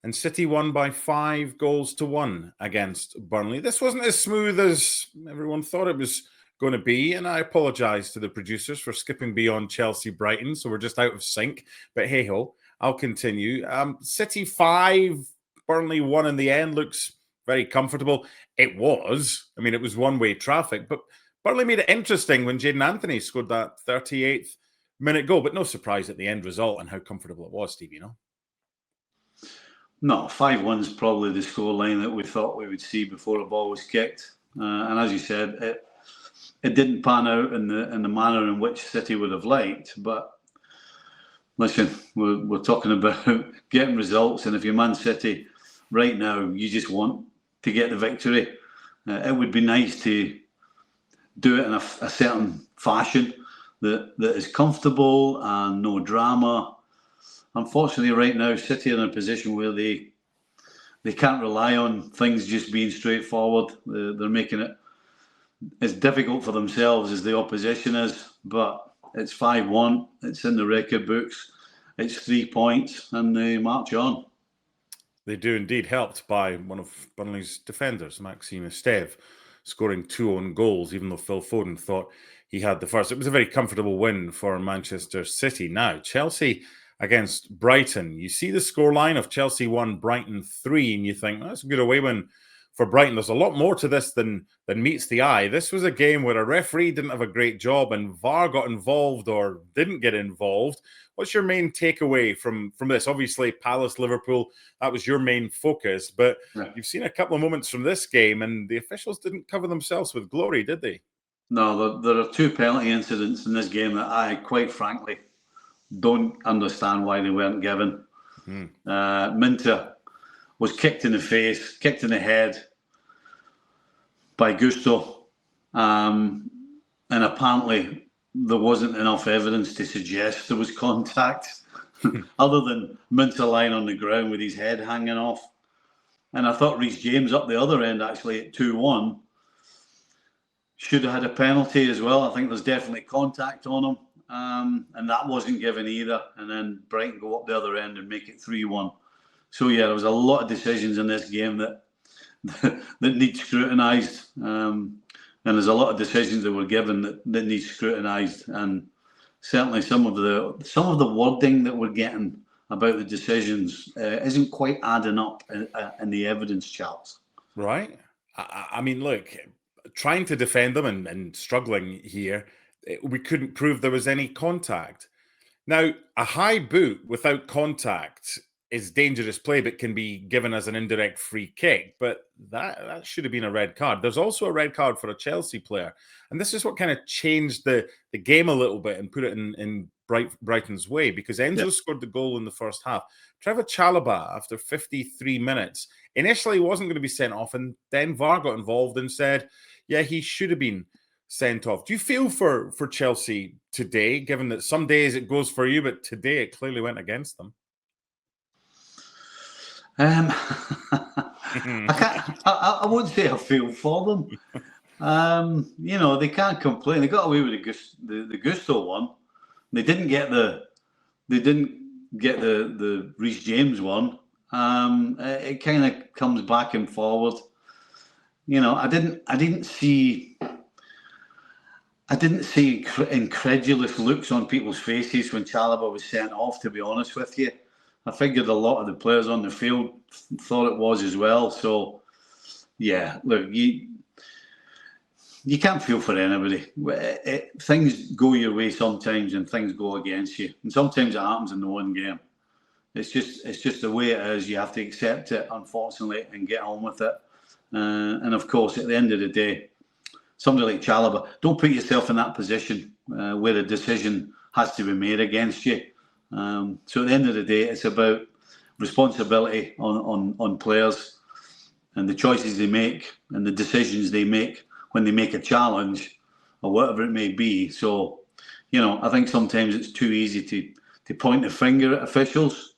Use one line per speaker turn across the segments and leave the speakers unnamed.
And City won by 5-1 against Burnley. This wasn't as smooth as everyone thought it was going to be, and I apologise to the producers for skipping beyond Chelsea-Brighton, so we're just out of sync. But hey-ho, I'll continue. City 5, Burnley 1 in the end looks very comfortable. It was. I mean, it was one-way traffic, but Burnley made it interesting when Jadon Anthony scored that 38th minute goal, but no surprise at the end result and how comfortable it was, Steve,
No, 5-1's probably the scoreline that we thought we would see before the ball was kicked. And as you said, it didn't pan out in the manner in which City would have liked. But listen, we're talking about getting results, and if you're Man City right now, you just want to get the victory. It would be nice to do it in a certain fashion that is comfortable and no drama. Unfortunately, right now, City are in a position where they can't rely on things just being straightforward. They're making it as difficult for themselves as the opposition is. But it's 5-1. It's in the record books. It's 3 points, and they march on.
They do indeed, helped by one of Burnley's defenders, Maxime Esteve, scoring 2 own goals, even though Phil Foden thought he had the first. It was a very comfortable win for Manchester City. Now, Chelsea against Brighton. You see the scoreline of Chelsea 1, Brighton 3, and you think, that's a good away win for Brighton. There's a lot more to this than meets the eye. This was a game where a referee didn't have a great job and VAR got involved or didn't get involved. What's your main takeaway from this? Obviously, Palace, Liverpool, that was your main focus, but You've seen a couple of moments from this game and the officials didn't cover themselves with glory, did they?
No, there are 2 penalty incidents in this game that I, quite frankly, don't understand why they weren't given. Minter was kicked in the face, kicked in the head by Gusto, and apparently there wasn't enough evidence to suggest there was contact other than Minter lying on the ground with his head hanging off. And I thought Reece James up the other end, actually, at 2-1, should have had a penalty as well. I think there's definitely contact on him. And that wasn't given either. And then Brighton go up the other end and make it 3-1. So yeah, there was a lot of decisions in this game that need scrutinised. And there's a lot of decisions that were given that need scrutinised. And certainly some of the wording that we're getting about the decisions isn't quite adding up in the evidence charts.
Right. I mean, look, trying to defend them and struggling here, we couldn't prove there was any contact. Now, a high boot without contact is dangerous play, but can be given as an indirect free kick. But that should have been a red card. There's also a red card for a Chelsea player. And this is what kind of changed the game a little bit and put it in Brighton's way, because Enzo scored the goal in the first half. Trevor Chalobah, after 53 minutes, initially wasn't going to be sent off, and then VAR got involved and said, yeah, he should have been sent off. Do you feel for Chelsea today, given that some days it goes for you, but today it clearly went against them?
I wouldn't say I feel for them. They can't complain. They got away with the Gusto one. They didn't get the Reece James one. It kind of comes back and forward. I didn't see incredulous looks on people's faces when Chalobah was sent off, to be honest with you. I figured a lot of the players on the field thought it was as well. So, yeah, look, you can't feel for anybody. Things go your way sometimes and things go against you. And sometimes it happens in the one game. It's just the way it is. You have to accept it, unfortunately, and get on with it. And, of course, at the end of the day, somebody like Chalobah, don't put yourself in that position where a decision has to be made against you. So at the end of the day, it's about responsibility on players and the choices they make and the decisions they make when they make a challenge or whatever it may be. So, I think sometimes it's too easy to point the finger at officials,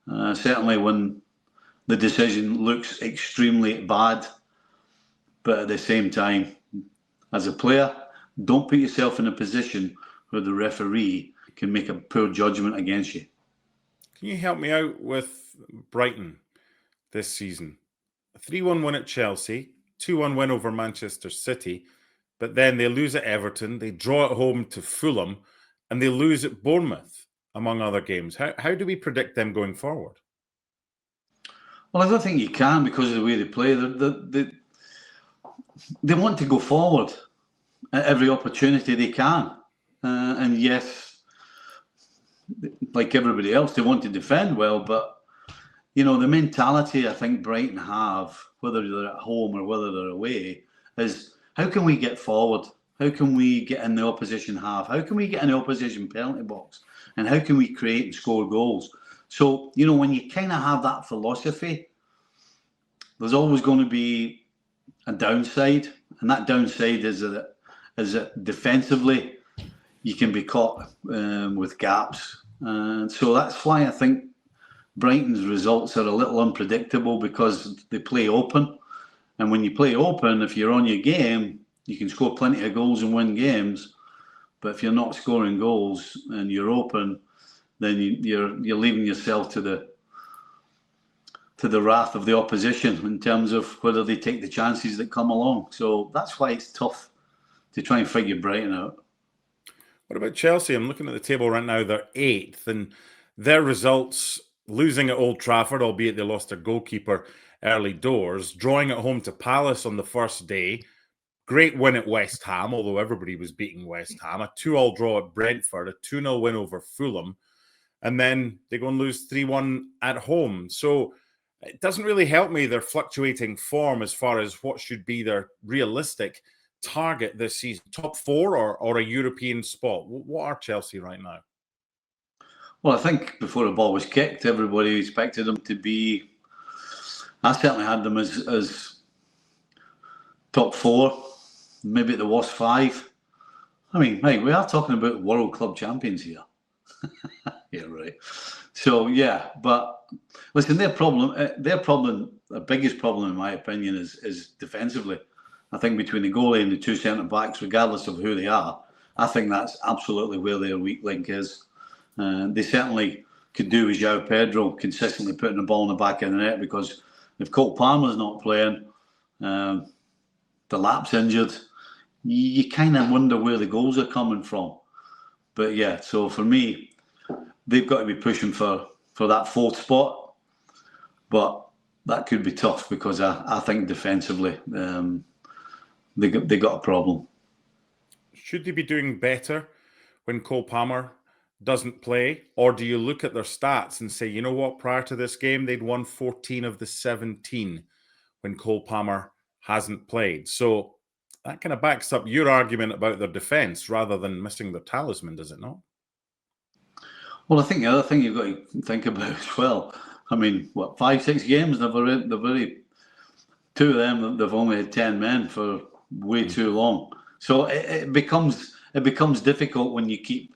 certainly when the decision looks extremely bad. But at the same time, as a player, don't put yourself in a position where the referee can make a poor judgment against you.
Can you help me out with Brighton? this season. A 3-1 win at Chelsea, 2-1 win over Manchester City, but then they lose at Everton, they draw at home to Fulham, and they lose at Bournemouth, among other games. How do we predict them going forward?
Well, I don't think you can because of the way they play. They want to go forward at every opportunity they can. And yes, like everybody else, they want to defend well, but the mentality I think Brighton have, whether they're at home or whether they're away, is how can we get forward? How can we get in the opposition half? How can we get in the opposition penalty box? And how can we create and score goals? So, when you kind of have that philosophy, there's always going to be a downside. And that downside is that defensively, you can be caught with gaps. And so that's why I think Brighton's results are a little unpredictable because they play open. And when you play open, if you're on your game, you can score plenty of goals and win games. But if you're not scoring goals and you're open, then you're leaving yourself to the wrath of the opposition in terms of whether they take the chances that come along. So that's why it's tough to try and figure Brighton out.
What about Chelsea? I'm looking at the table right now. They're 8th, and their results, losing at Old Trafford, albeit they lost their goalkeeper early doors, drawing at home to Palace on the first day, great win at West Ham, although everybody was beating West Ham, a 2-2 draw at Brentford, a 2-0 win over Fulham, and then they go and lose 3-1 at home. So it doesn't really help me, their fluctuating form as far as what should be their realistic target this season. Top 4 or a European spot? What are Chelsea right now?
Well, I think before the ball was kicked, everybody expected them to be... I certainly had them as top 4, maybe at the worst 5. I mean, mate, we are talking about world club champions here. Yeah, right. So, yeah, but listen, their problem, the biggest problem, in my opinion, is defensively. I think between the goalie and the 2 centre-backs, regardless of who they are, I think that's absolutely where their weak link is. They certainly could do with João Pedro consistently putting the ball in the back of the net, because if Cole Palmer's not playing, the lap's injured, you kind of wonder where the goals are coming from. But yeah, so for me, they've got to be pushing for that 4th spot. But that could be tough because I think defensively they got a problem.
Should they be doing better when Cole Palmer doesn't play? Or do you look at their stats and say, you know what, prior to this game, they'd won 14 of the 17 when Cole Palmer hasn't played? So that kind of backs up your argument about their defence rather than missing their talisman, does it not?
Well, I think the other thing you've got to think about as well, I mean, 5-6 games, they've already 2 of them, they've only had 10 men for way too long. So it becomes difficult when you keep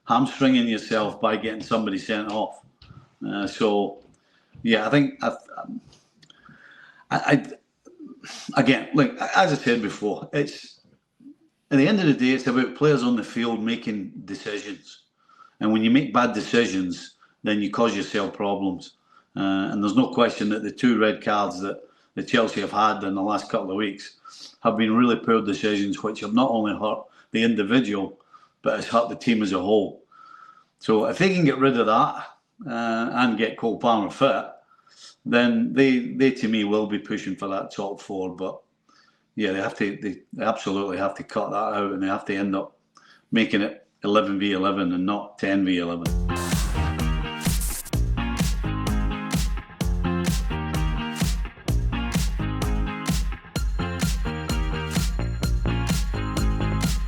hamstringing yourself by getting somebody sent off. So, yeah, I think again, like as I said before, it's at the end of the day, it's about players on the field making decisions. And when you make bad decisions, then you cause yourself problems. And there's no question that the 2 red cards that Chelsea have had in the last couple of weeks have been really poor decisions, which have not only hurt the individual, but has hurt the team as a whole. So if they can get rid of that and get Cole Palmer fit, then they to me will be pushing for that top 4. But yeah, they absolutely have to cut that out, and they have to end up making it 11v11 and not 10v11.